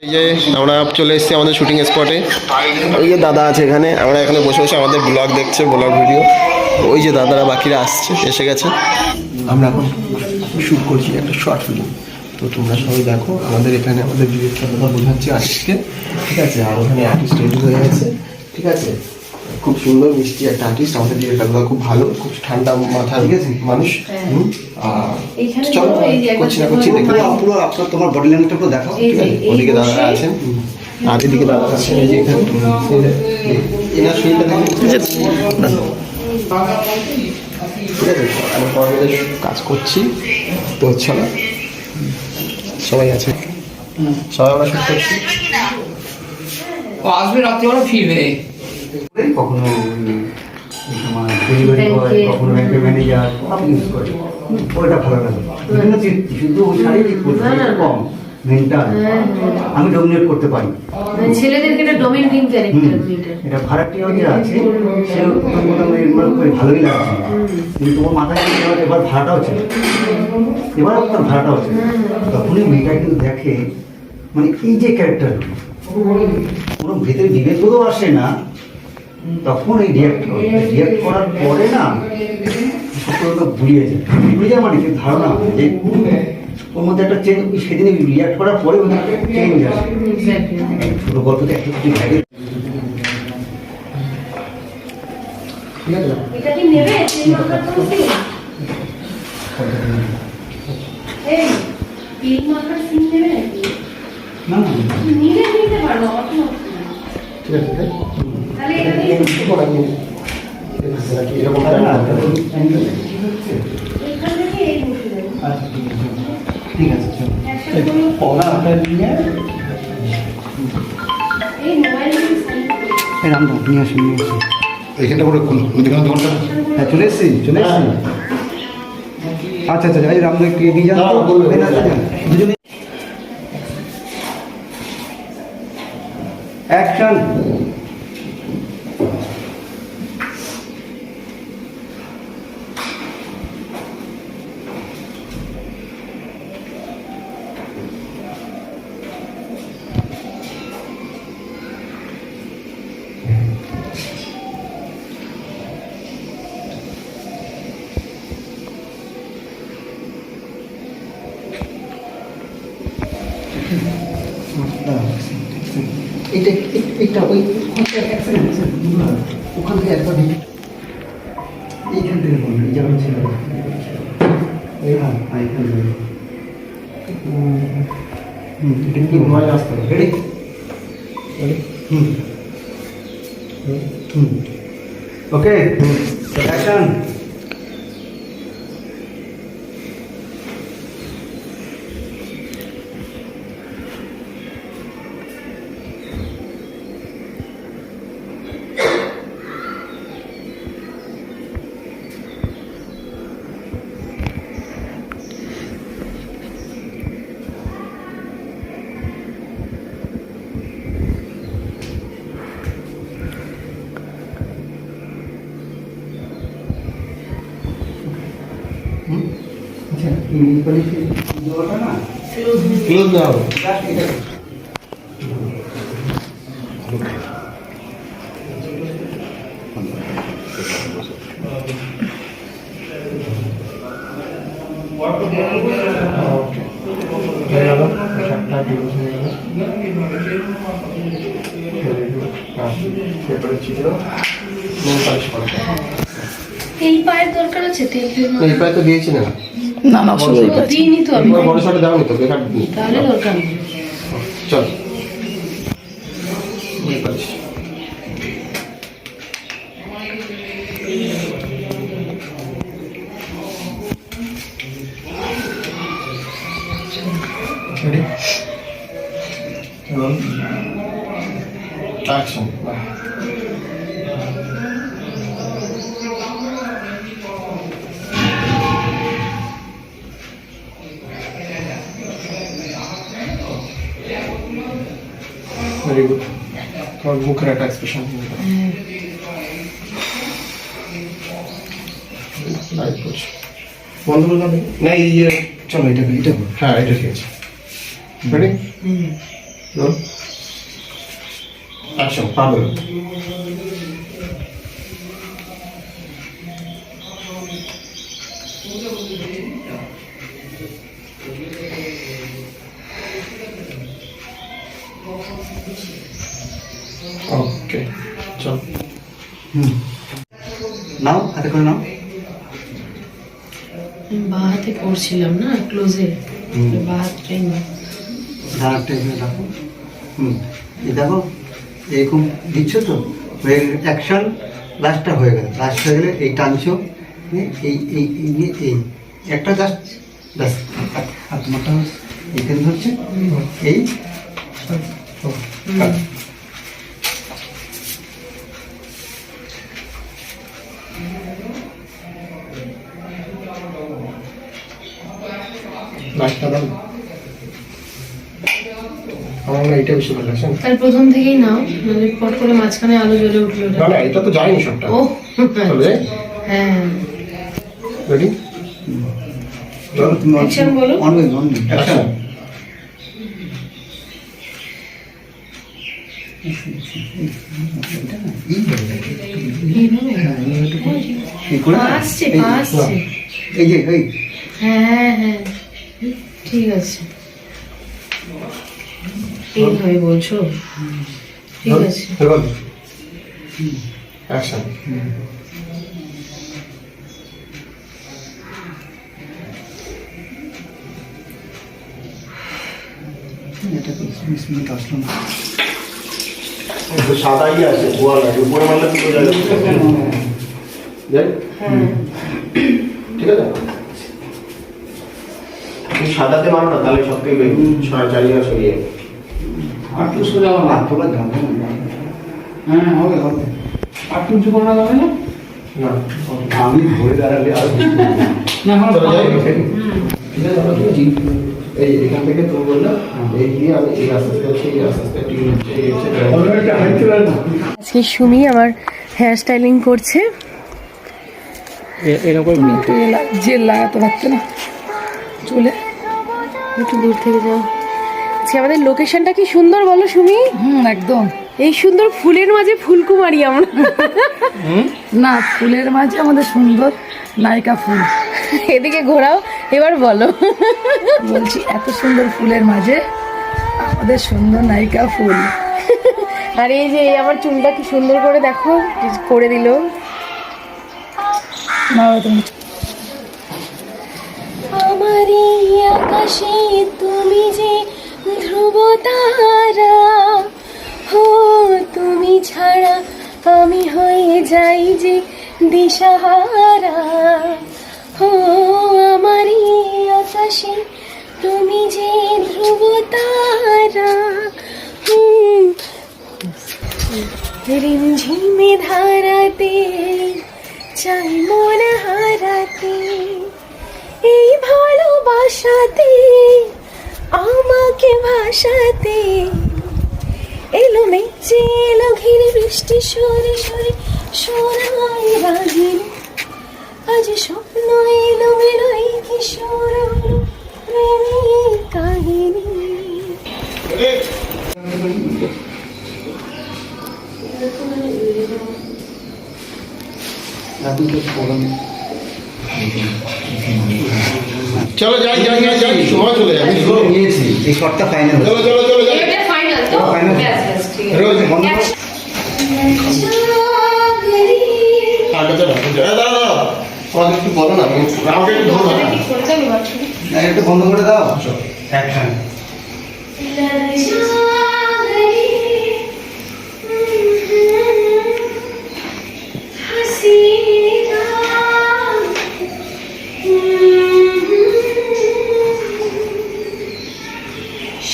এই যে আমরা চলে এসেছি আমাদের শুটিং স্পটে। ওই যে দাদা আছে এখানে, আমরা এখানে বসে বসে আমাদের ব্লগ দেখছে, ব্লগ ভিডিও। ওই যে দাদারা বাকিরা আসছে, এসে গেছে। আমরা এখন শ্যুট করছি একটা শর্ট ফিল্ম, তো তোমরা সবাই দেখো। আমাদের এখানে আমাদের ডিরেক্টর দাদা বোঝাচ্ছে আর্টিস্টকে, ঠিক আছে? আর ওখানে আর্টিস্ট রেডি হয়ে গেছে, ঠিক আছে? খুব সুন্দর মিষ্টি একটা আর্টিস্ট আমাদের ডিরেক্টর দাদা, খুব ভালো, খুব ঠান্ডা মাথা, ঠিক আছে মানুষ। চলো করছি না করছি, দেখো পুরো আপনার তোমার বডি ল্যাঙ্গুয়েজটা পুরো দেখাও। ওদিকে দাদা আছেন, আর এদিকে দাদা আছেন। এই যে এখানে এনার শরীরটা দেখেন, ঠিক আছে? আমি পরে কাজ করছি, তো চলো সবাই আছে, সবাই আমরা শুট করছি। ও আসবে রাত্রিবেলা ফিরবে। কখনো ডেলিভারি বয়, কখনো ব্যাংকের ম্যানেজার ইউজ করে, ওইটা ভালো লাগে। শুধু ওই শারীরিক কম মেন্টাল আমি ডমিনেট করতে পারি। ছেলেদেরকে এটা ডমিনেটিং ক্যারেক্টার, এটা ভাড়াটিয়া যে আছে সে মোটামুটি ভালোই লাগছে, কিন্তু তোমার মাথায় এবার ভাড়াটাও ছিল, এবার তার ভাড়াটাও ছিল। তখনই মেয়েটা কিন্তু দেখে মানে এই যে ক্যারেক্টারগুলো পুরো ভেতরে বিবেকবোধও আসে না, তখন এই রিয়াক্ট করার পরে না সত্যটা ভুলিয়ে যায়। ভুলিয়ে যায় মানে কি ধারণা যে ওর মধ্যে একটা চেঞ্জ, সেদিন রিয়াক্ট করার পরে ওদের চেঞ্জ আসে। ছোটো গল্পতে একটা কিছু লাগে। এটা কি নেবে? এই পিল মার্কার সিন নেবে নাকি? না না নিতে পারবো, ঠিক আছে, তাহলে এটা দিয়ে এরকম এখান থেকে এই বসে দেবো। ঠিক আছে চলো। একসাথে এই মোবাইল রামদাম নিয়ে আসুন নিয়ে আসুন। এইখানটা করে দোকানটা। হ্যাঁ চলে এসছি চলে এসছি। আচ্ছা আচ্ছা এই রামদাকে নিয়ে যান দুজনে। অ্যাকশন। এটা এটা ওই ওখান থেকে একবার এইখান থেকে বলুন, এই জায়গাটা ছিল হ্যাঁ এইখান থেকে এটা কি মোবাইল আসতে হবে। Ready okay action. আচ্ছা এই ভিডিওটা না ক্লোজ দাও। এই পায়ের দরকার আছে তেল ফেল এই পায়ে তো দিয়েছি না, না না শুধু এই পাশে। দিইনি তো আমি, বড় শটে দাও নি তো, বেকার তাহলে দরকার নেই। চল এই পাশে। Ready? Action. Very good. তোমার মুখের একটা এক্সপ্রেশন বন্ধ করে দাও না, এই চলো এটা হ্যাঁ এটা ঠিক আছে। রেডি অ্যাকশন পাগল। ওকে চল। নাও হাতে করে নাও। বা হাতে করছিলাম না ক্লোজে, বা হাতটাই না। ডানারটা এখানে রাখো। এই দেখো এরকম দিচ্ছ তো, হয়ে গেলে অ্যাকশন, লাস্টটা হয়ে গেল। লাস্ট হয়ে গেলে এই টানছো, এই এই এই এই একটা জাস্ট ব্যাস। আর তোমারটা এইখানে ধরছে এই লাস্টটা দাও। আমার না এটা বেশি ভালো লাগছে। তার প্রথম থেকেই নাও, নাহলে পট করে মাঝখানে আলো জ্বলে উঠলো। না না এটা তো যায়নি সবটা। ও চলে হ্যাঁ, রেডি চলো তুমি Action বলো। Online online action. এই করে আসছে এই, আসছে। এই যে এই হ্যাঁ হ্যাঁ ঠিক আছে, এইভাবে বলছো, ঠিক আছে। Roll action. এটা তো 20 মিনিট আসলো না। সাদাই আছে, গোয়া লাগে, উপরে মারলে পুরো যাবে। যাই ঠিক আছে। তুমি সাদাতে মারো না, তাহলে সব থেকে চারিয়া ছড়িয়ে। আর তো সোজা হবে না। আর তোলা যাবে না। হ্যাঁ হবে হবে। আর তো উঁচু করা যাবে না। না আমি ধরে দাঁড়ালে আর না আমার চলো যাই। ঠিক আছে আমরা তুমি এই এখান থেকে তুমি বললে এই দিয়ে আমি এই আস্তে আস্তে হচ্ছে, এই আস্তে আস্তে আজকে সুমি আমার হেয়ার স্টাইলিং করছে। এরকম জেল লাগাতে পারছে না চুলে, একটু দূর থেকে যাও। আজকে আমাদের লোকেশনটা কি সুন্দর বলো সুমি। একদম। এই সুন্দর ফুলের মাঝে ফুলকুমারি আমরা। না ফুলের মাঝে আমাদের সুন্দর নায়িকা ফুল। এদিকে ঘোরাও, এবার বলো। বলছি এত সুন্দর ফুলের মাঝে আমাদের সুন্দর নায়িকা ফুল। আর এই যে আমার চুলটা কি সুন্দর করে দেখো করে দিল। না তুমি আমার এই আকাশে তুমি যে ধ্রুব তারা, হো তুমি ছাড়া আমি হয়ে যাই যে দিশাহারা। হো আমার এই আকাশে তুমি যে ধ্রুব তারা, রিমঝিমে ধারাতে চাই মন হারাতে, এই ভালোবাসাতে আমাকে ভাসাতে, এলো মেঘে এলো ঘিরে বৃষ্টি সরে সরে সোনায় রাগিনী, আজ স্বপ্ন এলো মেলোই কিশোর হলো প্রেমের কাহিনী। চলো যাই যাই যাই যাই, সময় চলে যাবে। নিয়েছি এই শটটা ফাইনাল। চলো চলো চলো যাই। এটা ফাইনাল তো? Final. ব্যাস ব্যাস ঠিক আছে। রোজ বন্ধ করো। আগে চলো দাদা আমাকে একটু বলো না, আমাকে একটু বলো না। ঠিক করতে আমি ভাবছি। একটু বন্ধ করে দাও। অ্যাকশন।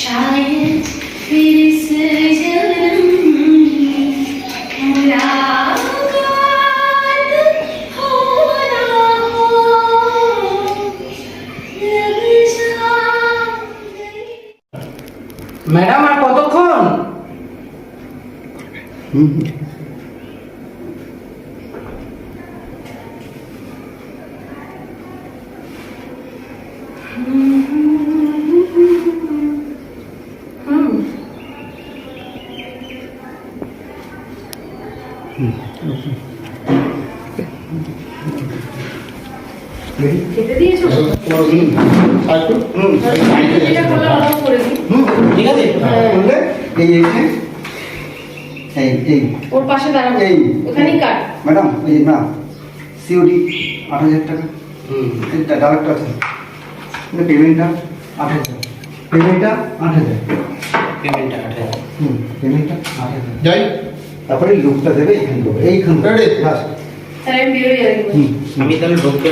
शायद फिर से जन्म मुलाकात हो ना हो, लग जा ম্যাডাম আর কতক্ষণ? খেতে দিয়েছো? এটা করলে অর্ডার করে দিই। ঠিক আছে বললে এই ওর পাশে দাঁড়াবো, এই। ওখানেই কাট। ম্যাডাম এই না সিওডি 8,000 টাকা এটা ডাইরেক্ট আছে পেমেন্টটা 8,000 পেমেন্টটা 8,000 পেমেন্টটা 8,000 যাই তারপরে লোকটা দেবে এইখান Ready? তাহলে আমি বেরোই একবার। আমি তাহলে ঢোকতে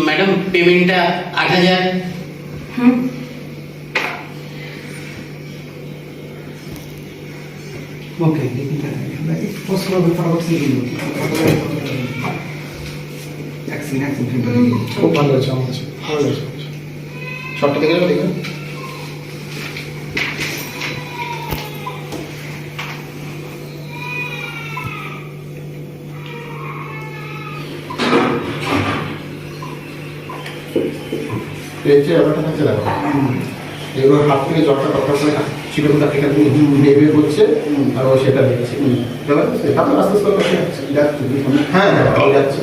मैडम पेमेंट 8,000 ওকে খুব ভালো হয়েছে আমার কাছে ভালো হয়েছে শর্টটা দেখে যাবো দেখুন এই যে ব্যাপারটা থাকছে দেখো এগুলো হাত থেকে জলটা টপটা করে ছিপে কোথা থেকে নেবে হচ্ছে আর ও সেটা দিচ্ছে সেটা তো আস্তে আস্তে যাচ্ছে হ্যাঁ হ্যাঁ ও যাচ্ছে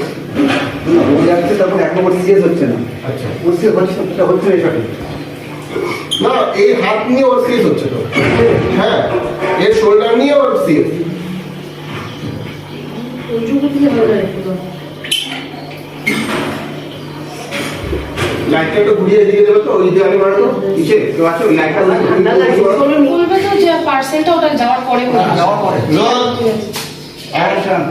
ও যাচ্ছে তারপর এক নম্বর সিরিয়াস হচ্ছে না আচ্ছা ওর সিরিয়াস হচ্ছে সেটা হচ্ছে এই সঠিক না এই হাত নিয়ে ওর সিরিয়াস হচ্ছে তো হ্যাঁ এর শোল্ডার নিয়ে ওর সিরিয়াস ওইটুকু দিয়ে হবে একটু দাও। লাইটটা একটু ঘুরিয়ে দিকে দেবে তো ওই দিকে আমি মারবো কিসে কেউ আছে ওই লাইটটা বলবে তো যে পার্সেলটা ওটা যাওয়ার পরে বলবে। যাওয়ার পরে অ্যাকশন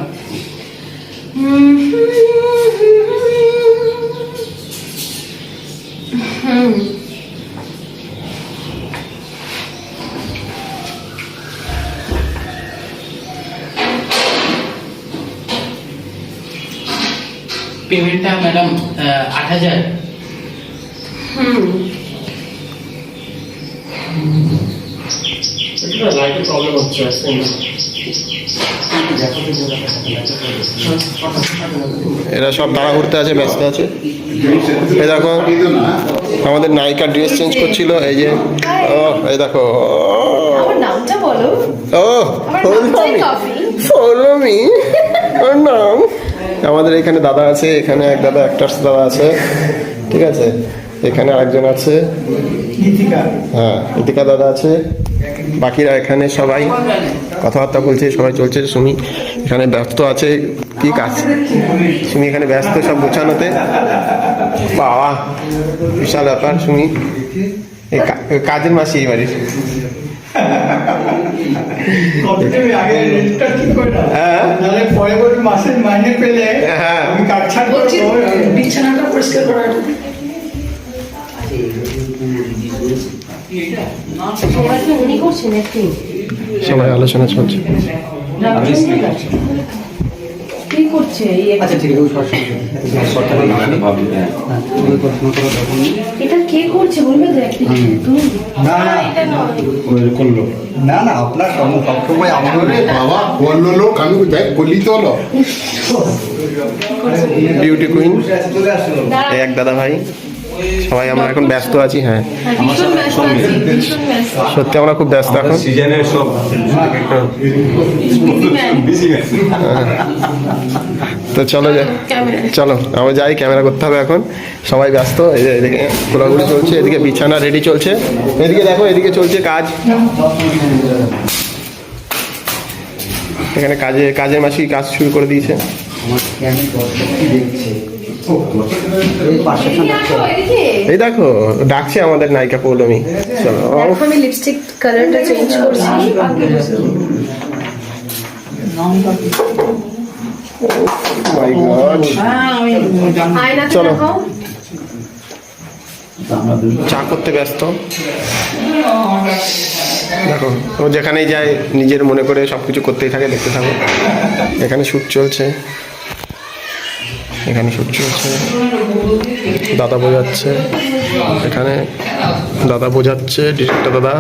पेमेंट मैडम 8,000 লাইটের প্রবলেম হচ্ছে এরা সব তাড়া করতে আছে ব্যস্ত আছে এই দেখো আমাদের নায়িকা ড্রেস চেঞ্জ করছিল এই যে ও এই দেখো আমার নামটা বলো। ও আমার নামটাই কফি। ফলোমি ওর নাম আমাদের এখানে দাদা আছে এখানে এক দাদা অ্যাক্টার্স দাদা আছে ঠিক আছে এখানে আরেকজন আছে হ্যাঁ ইতিকা দাদা আছে বাকিরা এখানে সবাই কথাবার্তা বলছে সবাই চলছে সুমি এখানে ব্যস্ত আছে কি কাজ সুমি এখানে ব্যস্ত সব গোছানোতে বাবা বিশাল ব্যাপার সুমি এই কাজের মাসি এই বাড়ির হ্যাঁ হ্যাঁ বলছি বিছানাটা পরিষ্কার করা সবাই কি উনি করছেন একটু? সবাই আলোচনা চলছে কি করছে এই আচ্ছা ঠিক আছে এটা কে করছে বলবে তো একটু তুমি? না না এটা নয়। না না আপনার সবসময় আমাদের বাবা বললো লোক আমি দেখ বললি তো হলো বিউটি কুইন চলে আসলো এই এক দাদা ভাই সবাই আমরা এখন ব্যস্ত আছি হ্যাঁ ভীষণ ব্যস্ত আছি, ভীষণ ব্যস্ত। সত্যি আমরা খুব ব্যস্ত এখন সিজনের সব Busy man। তো চলো চলো আমরা যাই ক্যামেরা করতে হবে এখন সবাই ব্যস্ত এই যে এদিকে ঘোরাঘুরি চলছে এদিকে বিছানা রেডি চলছে এদিকে দেখো এদিকে চলছে কাজ এখানে কাজের মাসি কাজ শুরু করে দিয়েছে আমি কি দেখছি এই পাশে দেখো, এদিকে। এই দেখো ডাকছে আমাদের নায়িকা পৌলমী চলো দেখো, আমি লিপস্টিক কালারটা চেঞ্জ করছি। মাই গড আয়নাতে চলো। দেখাও। চা করতে ব্যস্ত দেখো ও যেখানেই যায় নিজের মনে করে সবকিছু করতেই থাকে দেখতে থাকো এখানে শুট চলছে এখানে শুট চলছে, দাদা বোঝাচ্ছে, এখানে দাদা বোঝাচ্ছে, ডিরেক্টর দাদা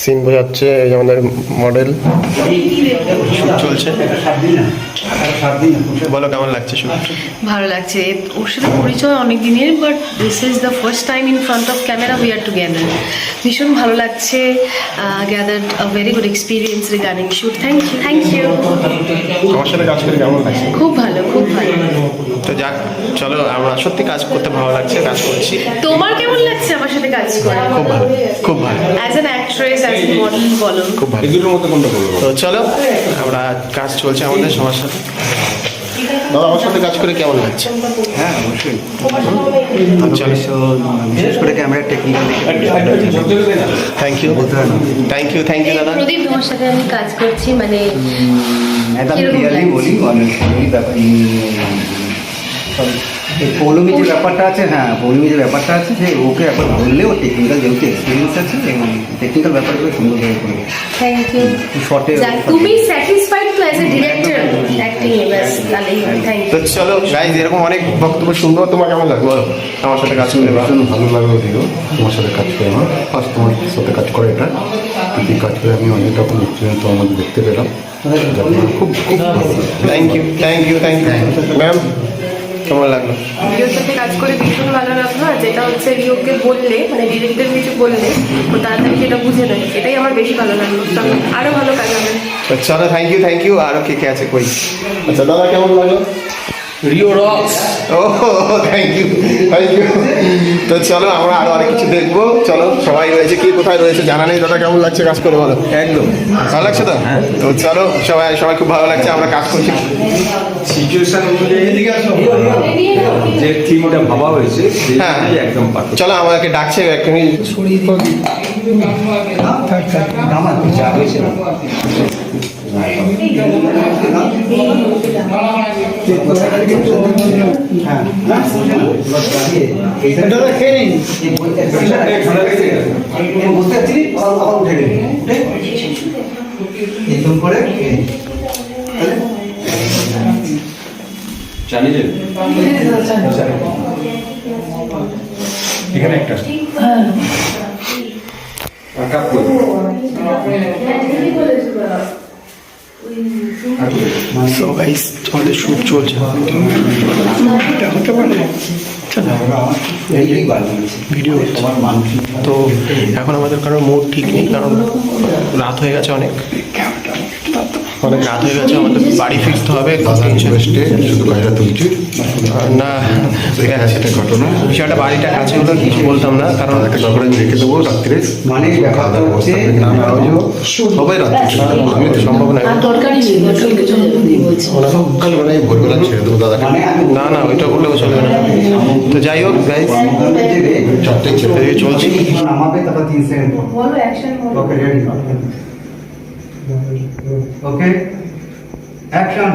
সিন বোঝাচ্ছে, এই যে আমাদের মডেল শুট চলছে। বলো কেমন লাগছে শুট? ভালো লাগছে, ওর সাথে পরিচয় অনেক দিনের, but this is the first time in front of camera we are together. ভীষণ ভালো লাগছে, gathered a very good experience regarding shoot. Thank you. আমার সাথে কাজ করে কেমন লাগছে? খুব ভালো, খুব ভালো। তো যাক, চলো, আমরা সত্যি কাজ করতে ভালো লাগছে, কাজ করছি। তোমার কেমন লাগছে আমার সাথে কাজ করে? খুব ভালো, খুব ভালো। As an actress, as a model বলো। খুব ভালো। এগুলোর মধ্যে কোনটা বলবো? তো চলো, আমরা কাজ চলছে আমাদের সবার সাথে। দাদা আমার সাথে কাজ করে কেমন লাগছে? হ্যাঁ অবশ্যই, চলো, বিশেষ করে camera technical thank you, thank you দাদা। প্রদীপ, তোমার সাথে আমি কাজ করছি, মানে একদম কিরকম ক্লিয়ারলি লাগছে? বলি, এই ব্যাপার এই পৌলমী যে ব্যাপারটা আছে, হ্যাঁ পৌলমী যে ব্যাপারটা আছে, যে ওকে একবার বললে ও টেকনিক্যাল যেহেতু এক্সপিরিয়েন্স আছে এবং টেকনিক্যাল ব্যাপারগুলো সুন্দরভাবে করবে। Thank you. শর্টে তুমি স্যাটিসফাইড তো অ্যাজ এ ডিরেক্টর অ্যাক্টিং এ? ব্যাস তাহলেই থ্যাংক তো চলো গাইজ, এরকম অনেক বক্তব্য শুনবো। তোমার কেমন লাগলো আমার সাথে কাজ করে? ভীষণ ভালো লাগলো দিও তোমার সাথে কাজ করে। আমার ফার্স্ট তোমার সাথে কাজ করে এটা, কিন্তু এই কাজ করে আমি অনেক রকম এক্সপিরিয়েন্স তোমার মধ্যে দেখতে পেলাম। খুব খুব থ্যাংক ইউ। ম্যাম কেমন লাগলো? রিওর সাথে কাজ করে ভীষণ ভালো লাগলো। আর যেটা হচ্ছে রিওকে বললে, মানে ডিরেক্টর কিছু বললে ও তাড়াতাড়ি সেটা বুঝে নেয়, এটাই আমার বেশি ভালো লাগলো। আরও ভালো কাজ হবে। তো চলো, থ্যাংক ইউ। আরও কে আছে কই? আচ্ছা দাদা কেমন লাগলো? Rio rocks. ও থ্যাংক ইউ। তো চলো, আমরা আরো অনেক কিছু দেখবো। চলো, সবাই রয়েছে, কি কোথায় রয়েছে জানা নেই। দাদা কেমন লাগছে কাজ করে বলো? একদম ভালো লাগছে তো? তো চলো, সবাই খুব ভালো লাগছে, আমরা কাজ করছি। সিচুয়েশন অনুযায়ী যে থিমটা ভাবা হয়েছে হ্যাঁ একদম পারফেক্ট। চলো, আমাকে ডাকছে এক্ষুনি। আমার যা হয়েছে না করে জানি যে এখানে একটা কাপ করে সো গাইস, আমাদের শুট চলছে। ভিডিও তো এখন আমাদের কারোর মুড ঠিক নেই, কারণ রাত হয়ে গেছে, অনেক রাত হয়ে গেছে, আমাদের বাড়ি ফিরতে হবে। রিকোয়েস্টে শুধু বাইরে তুলছি না সেটা ঘটনা। বিষয়টা বাড়িটা কাছে হলো কিছু বলতাম না, কারণ একটা ব্যাপারে আমি রেখে দেবো রাত্রে। মানে খাওয়া দাওয়ার ব্যবস্থা থেকে না না হলেও সবাই রাত্রে আমি তো সম্ভব নয়। সকাল বেলায় ভোরবেলা ছেড়ে দেবো দাদাকে। না ওইটা করলেও চলবে না। তো যাই হোক গাইস, চারটে ছেড়ে এদিকে চলছি। নামাবে তারপর 3 সেকেন্ড পর বলো action okay ready okay action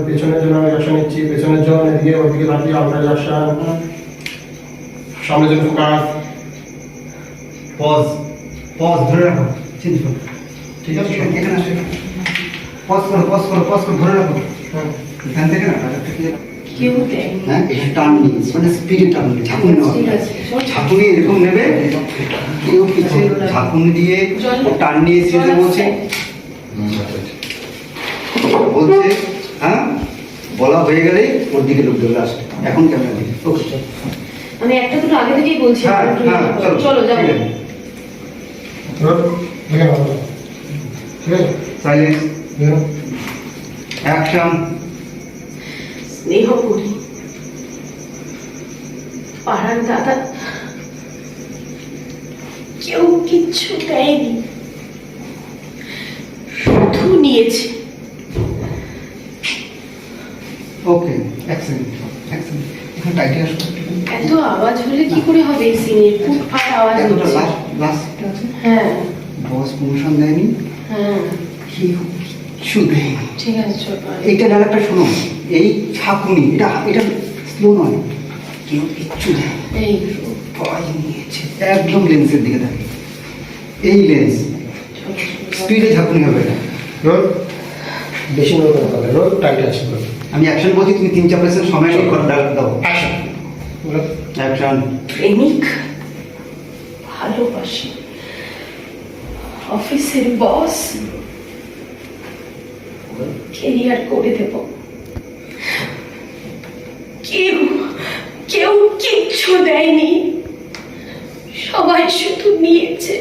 পেছনের জন্য আমি অ্যাকশন নিচ্ছি, পেছনের জন্য এদিকে ওদিকে তাকিয়ে আউটার অ্যাকশন, সামনে জন্য কাজ। পজ ধরে রাখো চিন্তা করো ঠিক আছে? এখানে আসো পজ করো ধরে রাখো এখান থেকে না কাটা থেকে হ্যাঁ এটা টান নিয়ে মানে স্পিডে টান নিয়ে ঝাঁকুনি নেওয়া ঝাঁকুনি এরকম নেবে কেউ পিছিয়ে ঝাঁকুনি দিয়ে ও টান নিয়ে এসে বলছে হ্যাঁ বলা হয়ে গেলেই ওর দিকে লোক দেবে আসবে। এখন ক্যামেরা দিকে ওকে আমি একটা দুটো আগে থেকেই বলছি। হ্যাঁ চলো যাবো। সাইলেন্স অ্যাকশন স্নেহ করি পাড়ার দাদা কেউ কিচ্ছু দেয়নি, শুধু নিয়েছে। ওকে এক্সেলেন্ট এখন টাইটে আসো এত আওয়াজ হলে কি করে হবে? এই সিনের ফুটফাট আওয়াজ এতটা হচ্ছে। লাস্ট আছে হ্যাঁ বস প্রমোশন দেয়নি হ্যাঁ কেউ কিচ্ছু দেয়নি। ঠিক আছে চল। এইটা ডায়লগটা শোনো, এই ঝাঁকুনি এটা স্লো নয়, কেউ কিচ্ছু দেয়নি। এই ভয় নিয়েছে একদম লেন্সের দিকে থাকে, এই লেন্স স্পিডে ঝাঁকুনি হবে এটা। রোল বেশি নতুন কথা, রোল টাইট আছে। আমি অ্যাকশন বলছি, তুমি 3-4% সময় দাও। অ্যাকশন। অ্যাকশন। প্রেমিক, ভালোবাসি, অফিসের বস, কেরিয়ার করে দেব, কেউ কেউ কিচ্ছু দেয়নি, সবাই শুধু নিয়েছে।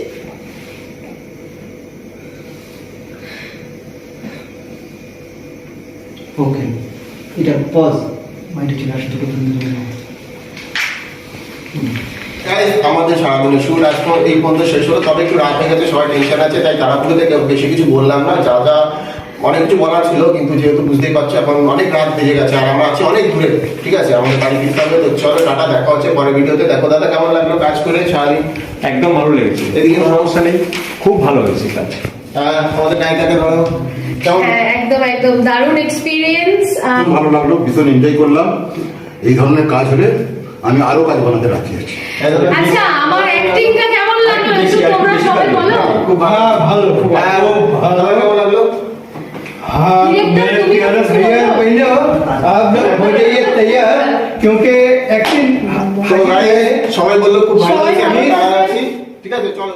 ওকে, এটা পজ, মাইন্ডে চলে আসে দুটো বন্ধু। Guys, আমাদের সারাদিনের শুট আজ এই পর্যন্ত শেষ হলো, তবে একটু রাত হয়ে গেছে, সবাই টেনশন আছে, তাই তাড়াহুড়োতে বেশি কিছু বললাম না। যা যা অনেক কিছু বলার ছিল, কিন্তু যেহেতু বুঝতেই পারছো এখন অনেক রাত বেজে গেছে আর আমরা আছি অনেক দূরে, ঠিক আছে, আমাদের বাড়ি ফিরতে হবে। তো চলো টাটা, দেখা হচ্ছে পরের ভিডিওতে। দেখো দাদা কেমন লাগলো কাজ করে সারাদিন? একদম ভালো লেগেছে, এদিকে সমস্যা নেই, খুব ভালো হয়েছে কাজ। আমাদের নায়িকাকে ধরো কেমন? হ্যাঁ, একদম একদম দারুণ এক্সপিরিয়েন্স। খুব ভালো লাগলো, ভীষণ এনজয় করলাম। এই ধরনের কাজ হলে আমি আরো কাজ বানাতে রাজি আছি। আচ্ছা, আমার অ্যাক্টিংটা কেমন লাগলো একটু তোমরা সবাই বলো। খুব ভালো, খুব ভালো। তোমার কেমন লাগলো? हाँ, मेरे प्यारे भैया बहनों, आप हो जाइए तैयार, क्योंकि एक्टिंग তো গাইস সবাই বললো খুব ভালো লাগছে, আমি ঠিক আছে চলো।